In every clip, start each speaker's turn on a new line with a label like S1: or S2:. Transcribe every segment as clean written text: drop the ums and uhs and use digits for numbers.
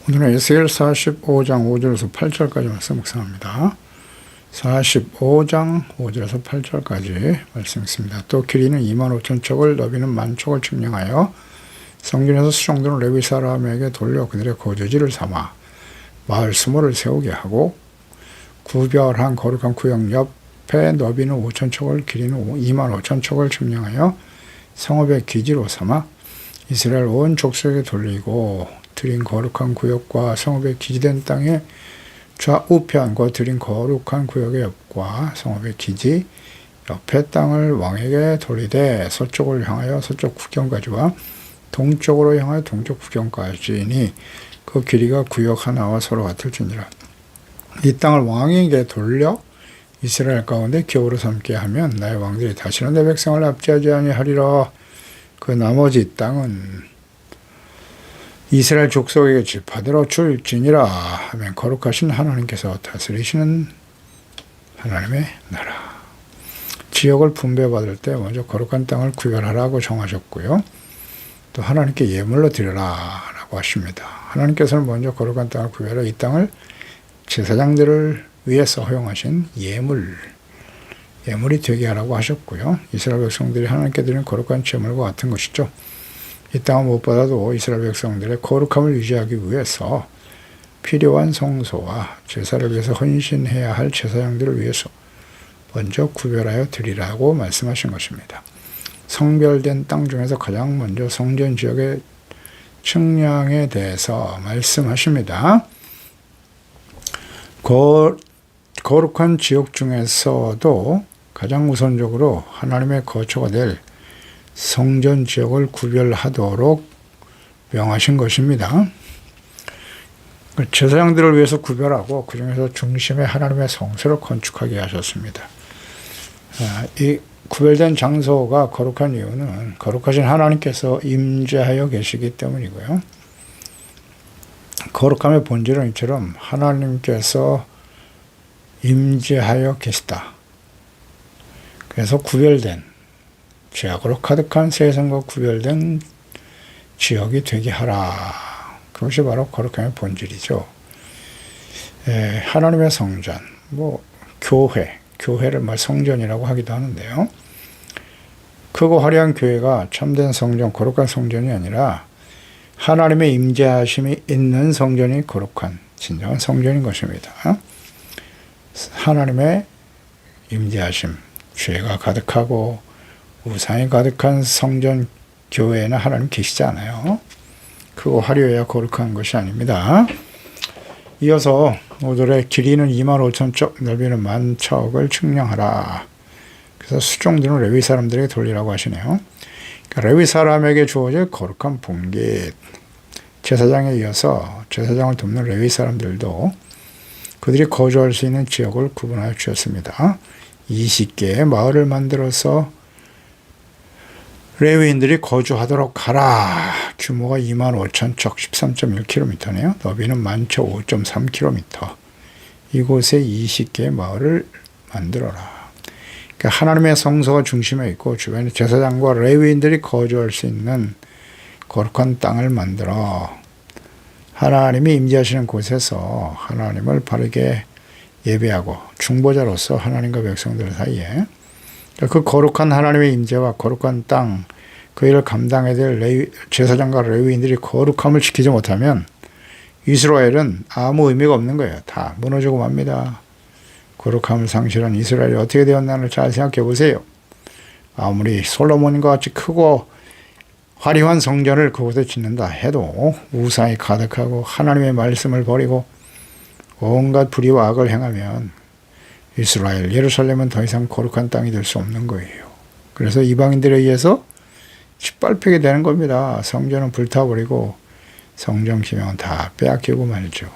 S1: 오늘은 에스겔 45장 5절에서 8절까지 말씀 묵상합니다. 45장 5절에서 8절까지 말씀 있습니다. 또 길이는 25,000척을 너비는 10,000척을 측량하여 성전에서 수종들은 레위 사람에게 돌려 그들의 거주지를 삼아 마을 수모를 세우게 하고 구별한 거룩한 구역 옆에 너비는 5,000척을 길이는 25,000척을 측량하여 성읍의 기지로 삼아 이스라엘 온 족속에게 돌리고 드린 거룩한 구역과 성읍의 기지된 땅의 좌우편과 드린 거룩한 구역의 옆과 성읍의 기지 옆의 땅을 왕에게 돌리되 서쪽을 향하여 서쪽 국경까지와 동쪽으로 향하여 동쪽 국경까지니 그 길이가 구역 하나와 서로 같을지니라. 이 땅을 왕에게 돌려 이스라엘 가운데 기업으로 삼게 하면 나의 왕들이 다시는 내 백성을 압제하지 아니하리라. 그 나머지 땅은 이스라엘 족속에게 지파대로 줄지니라 하면 거룩하신 하나님께서 다스리시는 하나님의 나라. 지역을 분배받을 때 먼저 거룩한 땅을 구별하라고 정하셨고요. 또 하나님께 예물로 드려라 라고 하십니다. 하나님께서는 먼저 거룩한 땅을 구별해 이 땅을 제사장들을 위해서 허용하신 예물이 되게 하라고 하셨고요. 이스라엘 백성들이 하나님께 드리는 거룩한 제물과 같은 것이죠. 이 땅은 무엇보다도 이스라엘 백성들의 거룩함을 유지하기 위해서 필요한 성소와 제사를 위해서 헌신해야 할 제사장들을 위해서 먼저 구별하여 드리라고 말씀하신 것입니다. 성별된 땅 중에서 가장 먼저 성전 지역의 측량에 대해서 말씀하십니다. 거룩한 지역 중에서도 가장 우선적으로 하나님의 거처가 될 성전 지역을 구별하도록 명하신 것입니다. 제사장들을 위해서 구별하고 그 중에서 중심에 하나님의 성소를 건축하게 하셨습니다. 이 구별된 장소가 거룩한 이유는 거룩하신 하나님께서 임재하여 계시기 때문이고요. 거룩함의 본질은 이처럼 하나님께서 임재하여 계시다. 그래서 구별된 죄악으로 가득한 세상과 구별된 지역이 되게 하라. 그것이 바로 거룩함의 본질이죠. 하나님의 성전, 교회를 성전이라고 하기도 하는데요. 크고 화려한 교회가 참된 성전, 거룩한 성전이 아니라 하나님의 임재하심이 있는 성전이 거룩한 진정한 성전인 것입니다. 하나님의 임재하심, 죄가 가득하고 우상이 가득한 성전 교회에는 하나님 계시지 않아요. 크고 화려해야 거룩한 것이 아닙니다. 이어서 5절에 길이는 25,000척, 넓이는 10,000척을 측량하라. 그래서 수종들은 레위 사람들에게 돌리라고 하시네요. 그러니까 레위 사람에게 주어질 거룩한 분깃, 제사장에 이어서 제사장을 돕는 레위 사람들도 그들이 거주할 수 있는 지역을 구분하여 주셨습니다. 20개의 마을을 만들어서 레위인들이 거주하도록 하라. 규모가 25,000척, 13.1km네요. 너비는 11,5.3km. 이곳에 20개의 마을을 만들어라. 그러니까 하나님의 성소가 중심에 있고 주변에 제사장과 레위인들이 거주할 수 있는 거룩한 땅을 만들어 하나님이 임재하시는 곳에서 하나님을 바르게 예배하고 중보자로서 하나님과 백성들 사이에 그 거룩한 하나님의 임재와 거룩한 땅, 그 일을 감당해야 될 제사장과 레위인들이 거룩함을 지키지 못하면 이스라엘은 아무 의미가 없는 거예요. 다 무너지고 맙니다. 거룩함을 상실한 이스라엘이 어떻게 되었나를 잘 생각해 보세요. 아무리 솔로몬과 같이 크고 화려한 성전을 그곳에 짓는다 해도 우상이 가득하고 하나님의 말씀을 버리고 온갖 불의와 악을 행하면 이스라엘, 예루살렘은 더 이상 거룩한 땅이 될 수 없는 거예요. 그래서 이방인들에 의해서 짓밟히게 되는 겁니다. 성전은 불타버리고 성전 기명은 다 빼앗기고 말죠.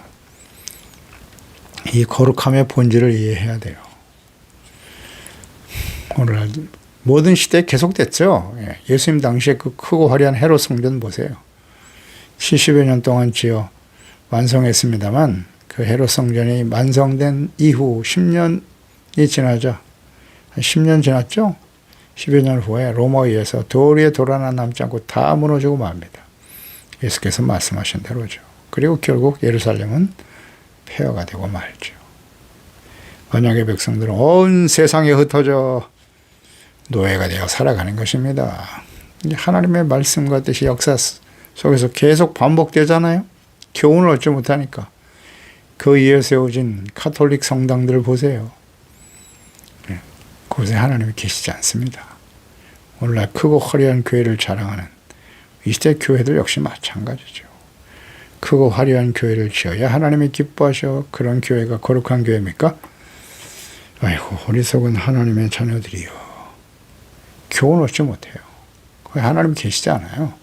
S1: 이 거룩함의 본질을 이해해야 돼요. 오늘 모든 시대에 계속됐죠. 예수님 당시에 그 크고 화려한 헤롯 성전 보세요. 70여 년 동안 지어 완성했습니다만 그 헤롯 성전이 완성된 이후 10년이 지나죠. 10년 지났죠? 10여 년 후에 로마에 의해서 돌 위에 돌 하나 남지 않고 다 무너지고 맙니다. 예수께서 말씀하신 대로죠. 그리고 결국 예루살렘은 폐허가 되고 말죠. 언약의 백성들은 온 세상에 흩어져 노예가 되어 살아가는 것입니다. 하나님의 말씀과 뜻이 역사 속에서 계속 반복되잖아요. 교훈을 얻지 못하니까. 그 위에 세워진 카톨릭 성당들을 보세요. 그곳에 하나님이 계시지 않습니다. 오늘날 크고 화려한 교회를 자랑하는 이 시대 교회들 역시 마찬가지죠. 크고 화려한 교회를 지어야 하나님이 기뻐하셔. 그런 교회가 거룩한 교회입니까? 아이고, 어리석은 하나님의 자녀들이요. 교훈 얻지 못해요. 거기 하나님 계시지 않아요.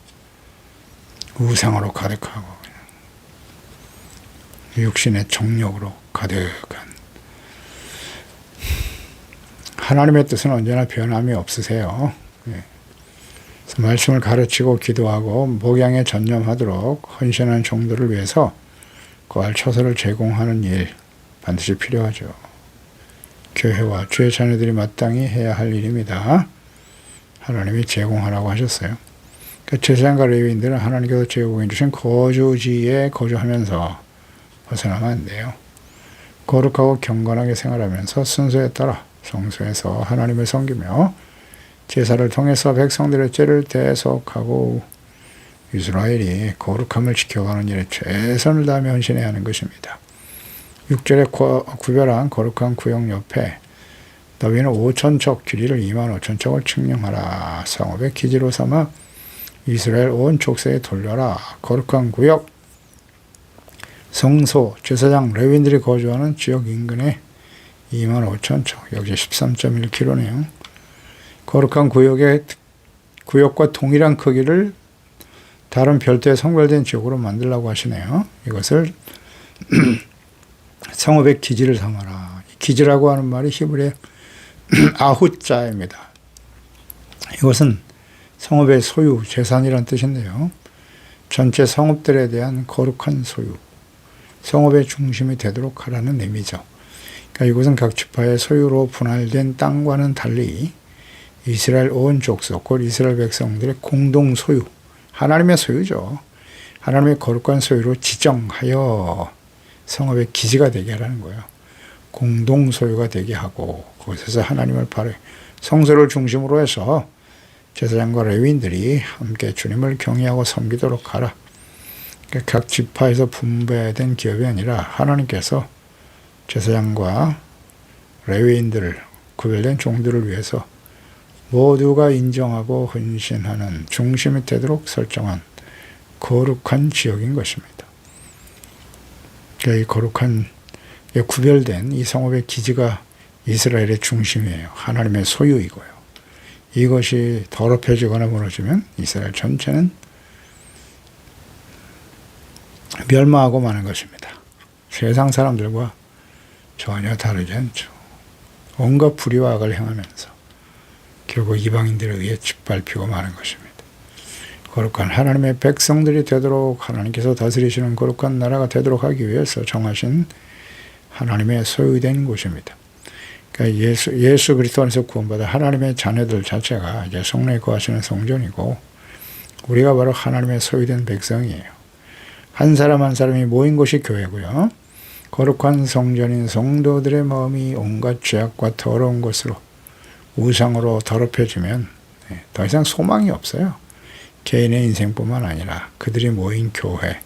S1: 우상으로 가득하고 그냥 육신의 정욕으로 가득한. 하나님의 뜻은 언제나 변함이 없으세요. 그래서 말씀을 가르치고 기도하고 목양에 전념하도록 헌신하는 종들을 위해서 거할 처소를 제공하는 일 반드시 필요하죠. 교회와 주의 자녀들이 마땅히 해야 할 일입니다. 하나님이 제공하라고 하셨어요. 그러니까 제사장과 레위인들은 하나님께서 제공해 주신 거주지에 거주하면서 벗어나면 안 돼요. 거룩하고 경건하게 생활하면서 순서에 따라 성소에서 하나님을 섬기며 제사를 통해서 백성들의 죄를 대속하고 이스라엘이 거룩함을 지켜가는 일에 최선을 다하며 헌신해야 하는 것입니다. 6절에 구별한 거룩한 구역 옆에 너희는 5,000척 길이를 25,000척을 측량하라. 성읍의 기지로 삼아 이스라엘 온 족속에 돌려라. 거룩한 구역 성소 제사장 레위인들이 거주하는 지역 인근에 25,000척 역시 13.1km네요. 거룩한 구역과 동일한 크기를 다른 별도의 성별된 지역으로 만들라고 하시네요. 이것을 성읍의 기지를 삼아라. 기지라고 하는 말이 히브리의 아훗자입니다. 이것은 성읍의 소유, 재산이란 뜻인데요. 전체 성읍들에 대한 거룩한 소유, 성읍의 중심이 되도록 하라는 의미죠. 그러니까 이곳은 각 지파의 소유로 분할된 땅과는 달리 이스라엘 온 족속, 곧 이스라엘 백성들의 공동 소유, 하나님의 소유죠. 하나님의 거룩한 소유로 지정하여 성읍의 기지가 되게 하라는 거예요. 공동 소유가 되게 하고 그곳에서 하나님을 바로 성소를 중심으로 해서 제사장과 레위인들이 함께 주님을 경외하고 섬기도록 하라. 그러니까 각 지파에서 분배된 기업이 아니라 하나님께서 제사장과 레위인들을 구별된 종들을 위해서 모두가 인정하고 헌신하는 중심이 되도록 설정한 거룩한 지역인 것입니다. 그러니까 이 거룩한 구별된 이 성읍의 기지가 이스라엘의 중심이에요. 하나님의 소유이고요. 이것이 더럽혀지거나 무너지면 이스라엘 전체는 멸망하고 마는 것입니다. 세상 사람들과 전혀 다르지 않죠. 온갖 불의와 악을 행하면서 결국 이방인들에 의해 짓밟히고 마는 것입니다. 거룩한 하나님의 백성들이 되도록 하나님께서 다스리시는 거룩한 나라가 되도록 하기 위해서 정하신 하나님의 소유된 곳입니다. 그러니까 예수 그리스도 안에서 구원받아 하나님의 자녀들 자체가 이제 성령에 거하시는 성전이고 우리가 바로 하나님의 소유된 백성이에요. 한 사람 한 사람이 모인 곳이 교회고요. 거룩한 성전인 성도들의 마음이 온갖 죄악과 더러운 것으로 우상으로 더럽혀지면 더 이상 소망이 없어요. 개인의 인생뿐만 아니라 그들이 모인 교회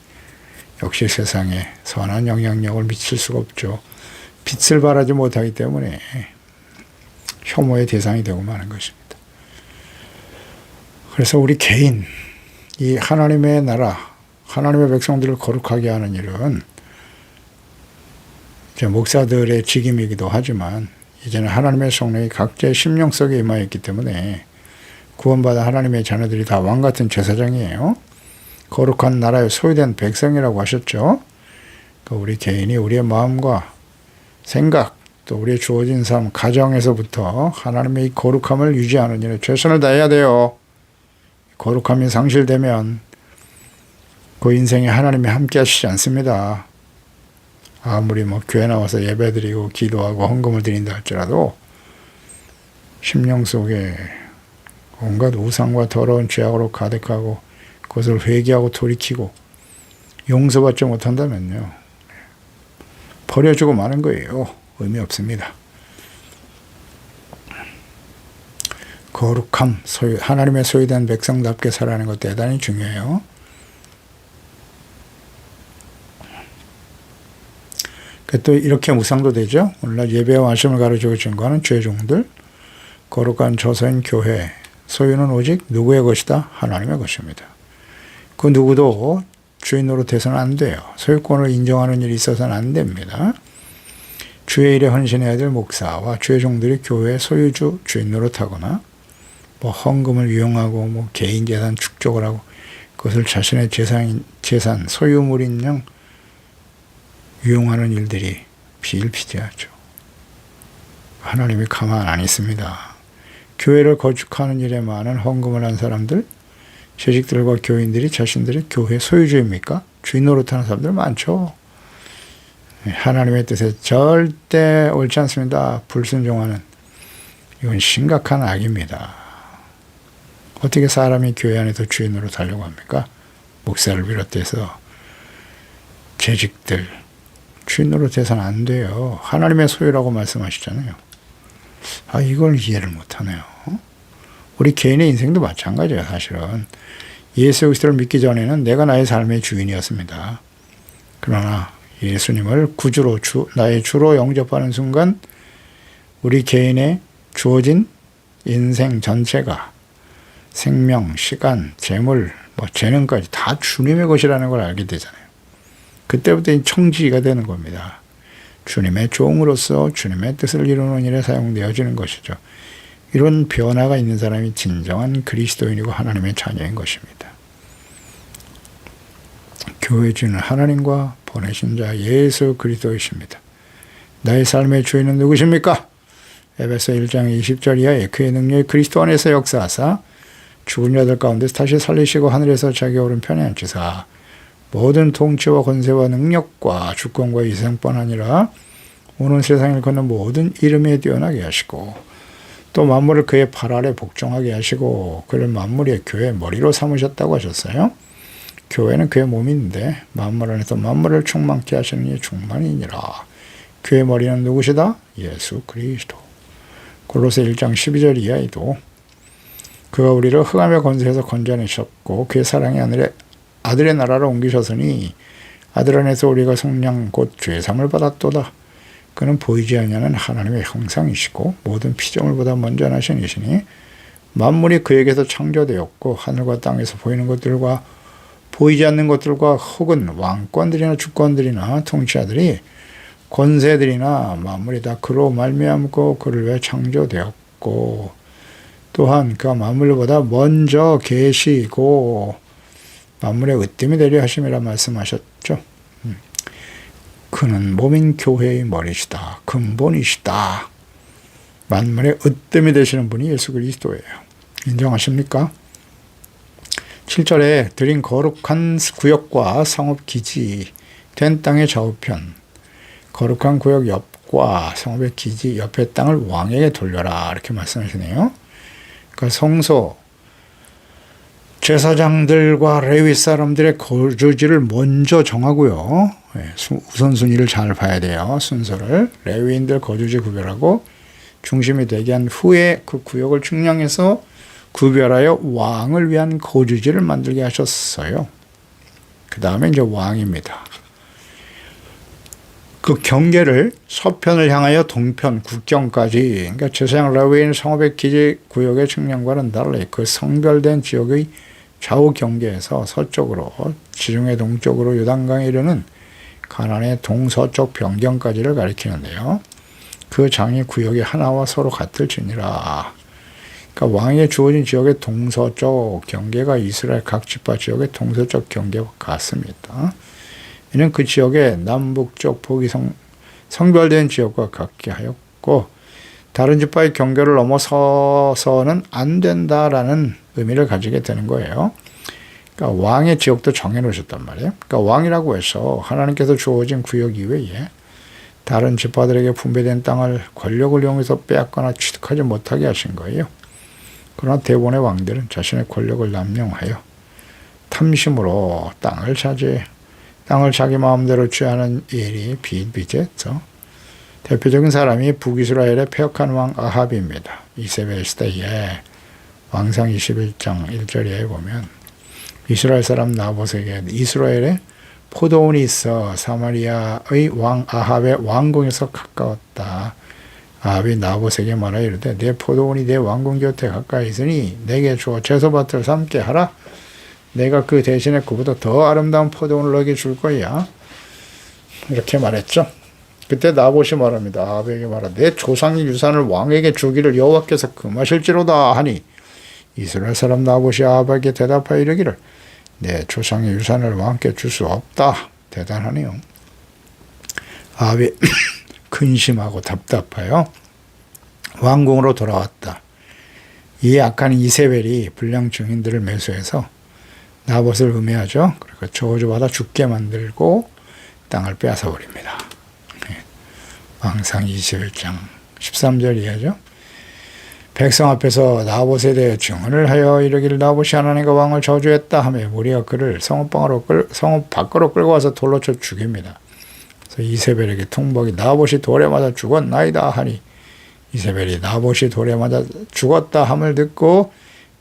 S1: 역시 세상에 선한 영향력을 미칠 수가 없죠. 빛을 발하지 못하기 때문에 혐오의 대상이 되고 마는 것입니다. 그래서 우리 개인, 이 하나님의 나라, 하나님의 백성들을 거룩하게 하는 일은 목사들의 직임이기도 하지만 이제는 하나님의 성령이 각자의 심령 속에 임하였기 때문에 구원받은 하나님의 자녀들이 다 왕같은 제사장이에요. 거룩한 나라의 소유된 백성이라고 하셨죠. 우리 개인이 우리의 마음과 생각, 또 우리의 주어진 삶, 가정에서부터 하나님의 이 거룩함을 유지하는 일에 최선을 다해야 돼요. 거룩함이 상실되면 그 인생에 하나님이 함께 하시지 않습니다. 아무리 교회 나와서 예배드리고 기도하고 헌금을 드린다 할지라도 심령 속에 온갖 우상과 더러운 죄악으로 가득하고 그것을 회개하고 돌이키고 용서받지 못한다면요, 버려주고 마는 거예요. 의미 없습니다. 거룩함, 하나님의 소유된 백성답게 살아가는 것 대단히 중요해요. 또 이렇게 묵상도 되죠. 오늘날 예배와 말씀을 가르치고 증거하는 죄종들, 거룩한 저서인 교회, 소유는 오직 누구의 것이다? 하나님의 것입니다. 그 누구도 주인 노릇해서는 안 돼요. 소유권을 인정하는 일이 있어서는 안 됩니다. 주의 일에 헌신해야 될 목사와 주의 종들이 교회 소유주 주인 노릇하거나 헌금을 이용하고 개인 재산 축적을 하고 그것을 자신의 재산 소유물인 양 이용하는 일들이 비일비재하죠. 하나님이 가만 안 있습니다. 교회를 거축하는 일에 많은 헌금을 한 사람들, 재직들과 교인들이 자신들이 교회 소유주입니까? 주인 노릇하는 사람들 많죠. 하나님의 뜻에 절대 옳지 않습니다. 불순종하는, 이건 심각한 악입니다. 어떻게 사람이 교회 안에서 주인 노릇하려고 합니까? 목사를 비롯해서 재직들, 주인 노릇해서는 안 돼요. 하나님의 소유라고 말씀하시잖아요. 이걸 이해를 못하네요. 우리 개인의 인생도 마찬가지예요. 사실은 예수 그리스도를 믿기 전에는 내가 나의 삶의 주인이었습니다. 그러나 예수님을 구주로 나의 주로 영접하는 순간 우리 개인의 주어진 인생 전체가 생명, 시간, 재물, 재능까지 다 주님의 것이라는 걸 알게 되잖아요. 그때부터 청지기가 되는 겁니다. 주님의 종으로서 주님의 뜻을 이루는 일에 사용되어지는 것이죠. 이런 변화가 있는 사람이 진정한 그리스도인이고 하나님의 자녀인 것입니다. 교회 주는 하나님과 보내신 자 예수 그리스도이십니다. 나의 삶의 주인은 누구십니까? 에베소 1장 20절 이하에 그의 능력이 그리스도 안에서 역사하사 죽은 자들 가운데서 다시 살리시고 하늘에서 자기 오른편에 앉히사 모든 통치와 권세와 능력과 주권과 이 세상뿐 아니라 오는 세상을 걷는 모든 이름에 뛰어나게 하시고 또 만물을 그의 발 아래 복종하게 하시고 그를 만물의 교회의 머리로 삼으셨다고 하셨어요. 교회는 그의 몸인데 만물 안에서 만물을 충만케 하시는 이의 충만이니라. 교회의 머리는 누구시다? 예수 그리스도. 골로새 1장 12절 이하에도 그가 우리를 흑암의 권세에서 건져내셨고 그의 사랑의 아들의 나라로 옮기셨으니 아들 안에서 우리가 속량 곧 죄삼을 받았도다. 그는 보이지 아니하는 하나님의 형상이시고 모든 피조물보다 먼저 나신 이시니 만물이 그에게서 창조되었고 하늘과 땅에서 보이는 것들과 보이지 않는 것들과 혹은 왕권들이나 주권들이나 통치자들이 권세들이나 만물이 다 그로 말미암고 그를 위해 창조되었고 또한 그가 만물보다 먼저 계시고 만물의 으뜸이 되려 하심이라 말씀하셨죠. 그는 몸인 교회의 머리시다. 근본이시다. 만물의 으뜸이 되시는 분이 예수 그리스도예요. 인정하십니까? 7절에 드린 거룩한 구역과 성읍기지 된 땅의 좌우편 거룩한 구역 옆과 성읍의 기지 옆의 땅을 왕에게 돌려라 이렇게 말씀하시네요. 그러니까 성소 제사장들과 레위 사람들의 거주지를 먼저 정하고요. 우선순위를 잘 봐야 돼요. 순서를. 레위인들 거주지 구별하고 중심이 되게 한 후에 그 구역을 측량해서 구별하여 왕을 위한 거주지를 만들게 하셨어요. 그 다음에 이제 왕입니다. 그 경계를 서편을 향하여 동편, 국경까지, 그러니까 제사장 레위인 성읍의 기지 구역의 측량과는 달리 그 성별된 지역의 좌우 경계에서 서쪽으로 지중해 동쪽으로 요단강에 이르는 가나안의 동서쪽 변경까지를 가리키는데요. 그 장이 구역이 하나와 서로 같을지니라. 그러니까 왕에게 주어진 지역의 동서쪽 경계가 이스라엘 각 지파 지역의 동서쪽 경계와 같습니다. 이는 그 지역의 남북쪽 폭이 성별된 지역과 같게 하였고 다른 지파의 경계를 넘어서서는 안 된다라는 의미를 가지게 되는 거예요. 그러니까 왕의 지역도 정해놓으셨단 말이에요. 그러니까 왕이라고 해서 하나님께서 주어진 구역 이외에 다른 지파들에게 분배된 땅을 권력을 이용해서 빼앗거나 취득하지 못하게 하신 거예요. 그러나 대부분의 왕들은 자신의 권력을 남용하여 탐심으로 땅을 차지해 땅을 자기 마음대로 취하는 일이 비일비재했죠. 대표적인 사람이 북이스라엘의 패역한 왕 아합입니다. 이세벨 시대에 왕상 21장 1절에 보면 이스라엘 사람 나봇에게 이스라엘에 포도원이 있어 사마리아의 왕 아합의 왕궁에서 가까웠다. 아합이 나봇에게 말하여 이르되 내 포도원이 내 왕궁 곁에 가까이 있으니 내게 주어 제소밭을 삼게 하라. 내가 그 대신에 그보다 더 아름다운 포도원을 너에게 줄 거야. 이렇게 말했죠. 그때 나봇이 말합니다. 아합에게 말하되 내 조상의 유산을 왕에게 주기를 여호와께서 금하실지로다 하니 이스라엘 사람 나봇이 아합에게 대답하여 이르기를 내 조상의 유산을 왕께 줄 수 없다. 대단하네요. 아합이 근심하고 답답하여 왕궁으로 돌아왔다. 이 악한 이세벨이 불량 증인들을 매수해서 나봇을 음해하죠. 그러니까 저주받아 죽게 만들고 땅을 빼앗아버립니다. 왕상 21장 13절 이하죠. 백성 앞에서 나봇에 대해 증언을 하여 이르기를 나봇이 하나님과 왕을 저주했다 하며 무리가 그를 성읍 밖으로 끌고 와서 돌로 쳐 죽입니다. 그래서 이세벨에게 통복이 나봇이 돌에 맞아 죽었나이다 하니 이세벨이 나봇이 돌에 맞아 죽었다 함을 듣고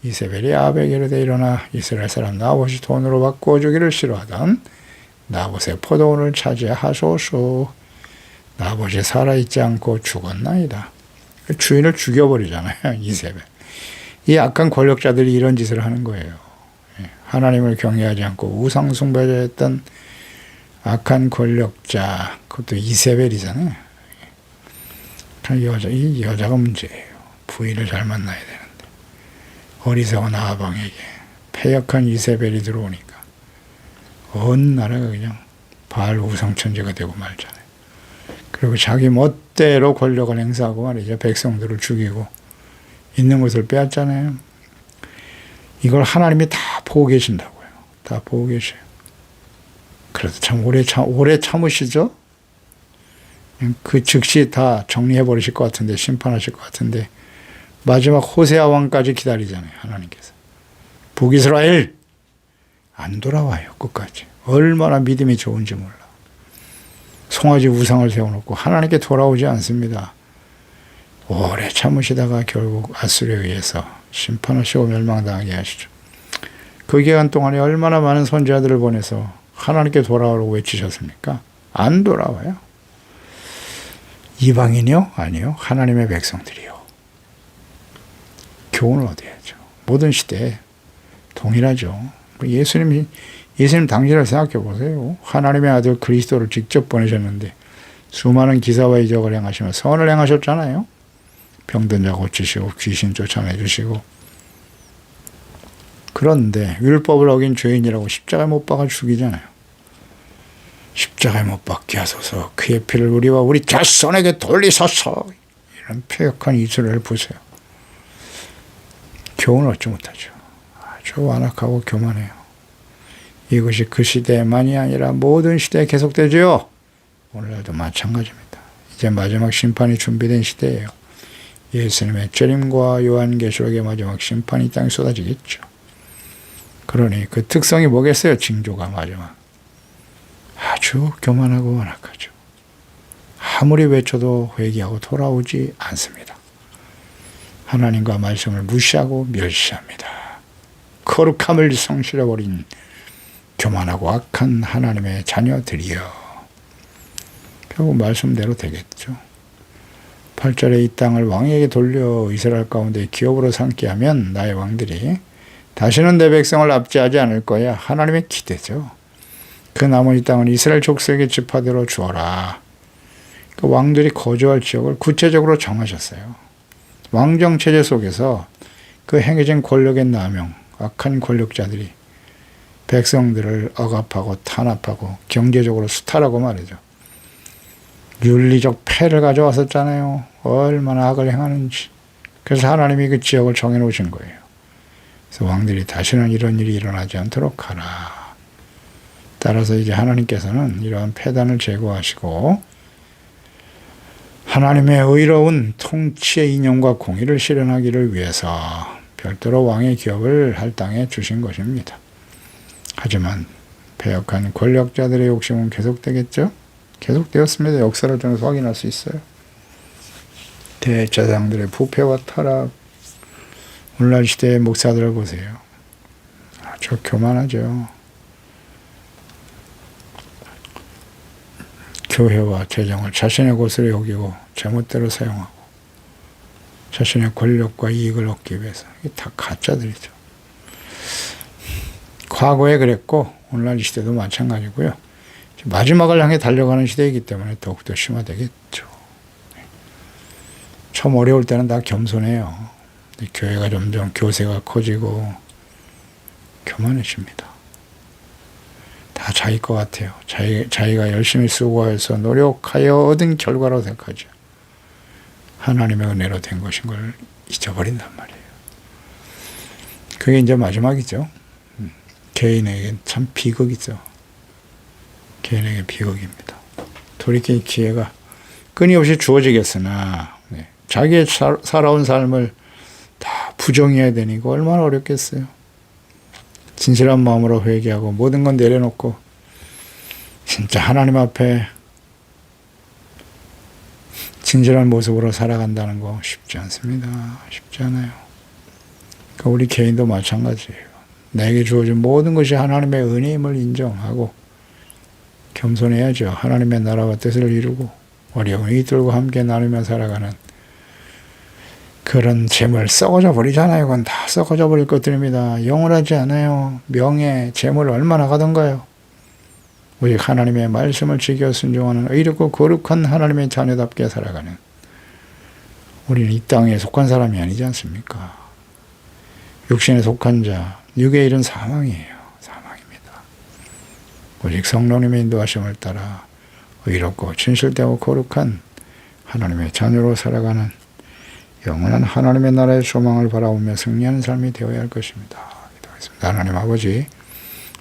S1: 이세벨이 아합에게 이르되 일어나 이스라엘 사람 나봇이 돈으로 바꾸어 주기를 싫어하던 나봇의 포도원을 차지하소서. 나봇이 살아있지 않고 죽었나이다. 주인을 죽여버리잖아요. 이세벨. 이 악한 권력자들이 이런 짓을 하는 거예요. 하나님을 경외하지 않고 우상 숭배자였던 악한 권력자, 그것도 이세벨이잖아요. 이 여자가 문제예요. 부인을 잘 만나야 되는데 어리석은 아합왕에게 패역한 이세벨이 들어오니까 온 나라가 그냥 바알 우상 천지가 되고 말잖아요. 그리고 자기 멋대로 권력을 행사하고 말이죠. 백성들을 죽이고 있는 것을 빼앗잖아요. 이걸 하나님이 다 보고 계신다고요. 다 보고 계셔요. 그래도 참 오래 참으시죠? 그 즉시 다 정리해 버리실 것 같은데, 심판하실 것 같은데, 마지막 호세아 왕까지 기다리잖아요. 하나님께서. 북이스라엘! 안 돌아와요. 끝까지. 얼마나 믿음이 좋은지 몰라. 송아지 우상을 세워놓고 하나님께 돌아오지 않습니다. 오래 참으시다가 결국 아수르에 의해서 심판하시고 멸망당하게 하시죠. 그 기간 동안에 얼마나 많은 선지자들을 보내서 하나님께 돌아오라고 외치셨습니까? 안 돌아와요. 이방인이요? 아니요. 하나님의 백성들이요. 교훈을 얻어야죠. 모든 시대에 동일하죠. 예수님 당신을 생각해 보세요. 하나님의 아들 그리스도를 직접 보내셨는데 수많은 기사와 이적을 행하시며 선을 행하셨잖아요. 병든 자 고치시고 귀신 쫓아내주시고. 그런데 율법을 어긴 죄인이라고 십자가에 못 박아 죽이잖아요. 십자가에 못 박게 하소서. 그의 피를 우리와 우리 자손에게 돌리소서. 이런 패역한 이스라엘 보세요. 교훈을 얻지 못하죠. 아주 완악하고 교만해요. 이것이 그 시대만이 아니라 모든 시대에 계속되죠. 오늘날도 마찬가지입니다. 이제 마지막 심판이 준비된 시대예요. 예수님의 재림과 요한계시록의 마지막 심판이 땅에 쏟아지겠죠. 그러니 그 특성이 뭐겠어요? 징조가 마지막. 아주 교만하고 완악하죠. 아무리 외쳐도 회개하고 돌아오지 않습니다. 하나님과 말씀을 무시하고 멸시합니다. 거룩함을 성실해버린 교만하고 악한 하나님의 자녀들이여. 결국 말씀대로 되겠죠. 8절에 이 땅을 왕에게 돌려 이스라엘 가운데 기업으로 삼게 하면 나의 왕들이 다시는 내 백성을 압제하지 않을 거야. 하나님의 기대죠. 그 남은 이 땅은 이스라엘 족속의 지파대로 주어라. 그 왕들이 거주할 지역을 구체적으로 정하셨어요. 왕정체제 속에서 그 행해진 권력의 남용, 악한 권력자들이 백성들을 억압하고 탄압하고 경제적으로 수탈하고 말이죠. 윤리적 폐를 가져왔었잖아요. 얼마나 악을 행하는지. 그래서 하나님이 그 지역을 정해놓으신 거예요. 그래서 왕들이 다시는 이런 일이 일어나지 않도록 하라. 따라서 이제 하나님께서는 이러한 폐단을 제거하시고 하나님의 의로운 통치의 이념과 공의를 실현하기를 위해서 별도로 왕의 기업을 할 땅에 주신 것입니다. 하지만 패역한 권력자들의 욕심은 계속되겠죠? 계속되었습니다. 역사를 통해서 확인할 수 있어요. 대제사장들의 부패와 타락, 오늘날 시대의 목사들을 보세요. 아주 교만하죠. 교회와 재정을 자신의 것으로 여기고 제멋대로 사용하고 자신의 권력과 이익을 얻기 위해서. 이게 다 가짜들이죠. 과거에 그랬고 오늘날 이 시대도 마찬가지고요. 마지막을 향해 달려가는 시대이기 때문에 더욱더 심화되겠죠. 처음 어려울 때는 다 겸손해요. 교회가 점점 교세가 커지고 교만해집니다. 다 자기 것 같아요. 자기가 열심히 수고해서 노력하여 얻은 결과로 생각하죠. 하나님의 은혜로 된 것인 걸 잊어버린단 말이에요. 그게 이제 마지막이죠. 개인에게 참 비극이죠. 개인에게 비극입니다. 돌이킬 기회가 끊임없이 주어지겠으나 자기의 살아온 삶을 다 부정해야 되니 이거 얼마나 어렵겠어요. 진실한 마음으로 회개하고 모든 건 내려놓고 진짜 하나님 앞에 진실한 모습으로 살아간다는 거 쉽지 않습니다. 쉽지 않아요. 그러니까 우리 개인도 마찬가지예요. 내게 주어진 모든 것이 하나님의 은혜임을 인정하고 겸손해야죠. 하나님의 나라와 뜻을 이루고 어려운 이들과 함께 나누며 살아가는 그런 재물 썩어져 버리잖아요. 그건 다 썩어져 버릴 것들입니다. 영원하지 않아요. 명예, 재물 얼마나 가던가요. 오직 하나님의 말씀을 지켜 순종하는 의롭고 거룩한 하나님의 자녀답게 살아가는 우리는 이 땅에 속한 사람이 아니지 않습니까? 육신에 속한 자, 육의 일은 사망이에요. 사망입니다. 오직 성령님의 인도하심을 따라 의롭고 진실되고 거룩한 하나님의 자녀로 살아가는 영원한 하나님의 나라의 소망을 바라보며 승리하는 삶이 되어야 할 것입니다. 기도하겠습니다. 하나님 아버지,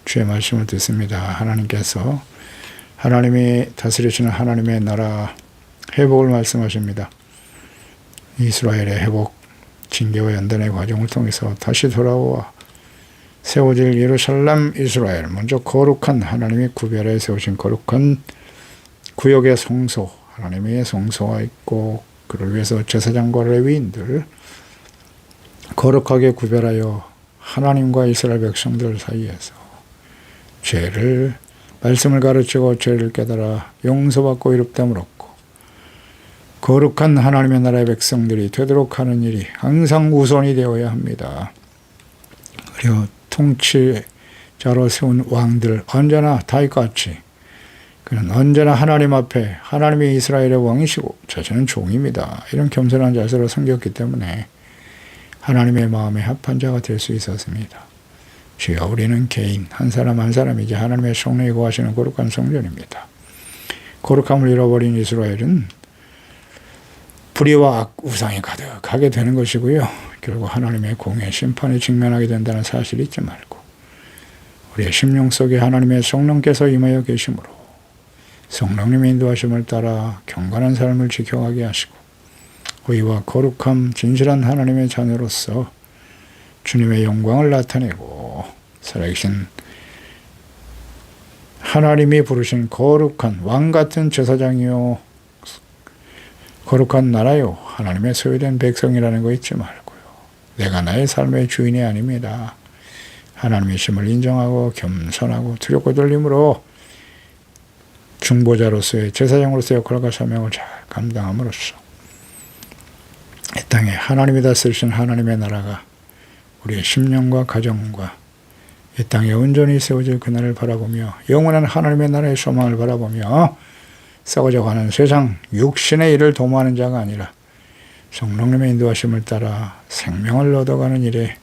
S1: 주의 말씀을 듣습니다. 하나님께서 하나님이 다스리시는 하나님의 나라 회복을 말씀하십니다. 이스라엘의 회복, 징계와 연단의 과정을 통해서 다시 돌아와 세워질 예루살렘 이스라엘, 먼저 거룩한 하나님이 구별해 세우신 거룩한 구역의 성소, 하나님의 성소가 있고 그를 위해서 제사장과 레위인들 거룩하게 구별하여 하나님과 이스라엘 백성들 사이에서 죄를 말씀을 가르치고 죄를 깨달아 용서받고 의롭다함을 얻고 거룩한 하나님의 나라의 백성들이 되도록 하는 일이 항상 우선이 되어야 합니다. 그리고 통치자로 세운 왕들 언제나 다윗같이 그는 언제나 하나님 앞에 하나님이 이스라엘의 왕이시고 자신은 종입니다. 이런 겸손한 자세로 섬겼기 때문에 하나님의 마음에 합한 자가 될 수 있었습니다. 주여, 우리는 개인 한 사람 한 사람이지 하나님의 성령이 거하시는 거룩한 성전입니다. 거룩함을 잃어버린 이스라엘은 불의와 악, 우상이 가득하게 되는 것이고요. 결국 하나님의 공의 심판에 직면하게 된다는 사실을 잊지 말고 우리의 심령 속에 하나님의 성령께서 임하여 계시므로 성령님의 인도하심을 따라 경건한 삶을 지켜가게 하시고 의와 거룩함, 진실한 하나님의 자녀로서 주님의 영광을 나타내고 살아계신 하나님이 부르신 거룩한 왕같은 제사장이요 거룩한 나라요 하나님의 소유된 백성이라는 거 잊지 말고요. 내가 나의 삶의 주인이 아닙니다. 하나님의 심을 인정하고 겸손하고 두렵고 떨림으로 중보자로서의 제사장으로서의 역할과 사명을 잘 감당함으로써 이 땅에 하나님이 다스리신 하나님의 나라가 우리의 심령과 가정과 이 땅에 온전히 세워질 그날을 바라보며 영원한 하나님의 나라의 소망을 바라보며 썩어져가는 세상 육신의 일을 도모하는 자가 아니라 성령님의 인도하심을 따라 생명을 얻어가는 일에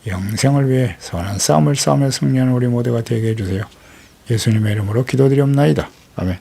S1: 영생을 위해 선한 싸움을 싸우며 승리하는 우리 모두가 되게 해주세요. 예수님의 이름으로 기도드리옵나이다. 아멘.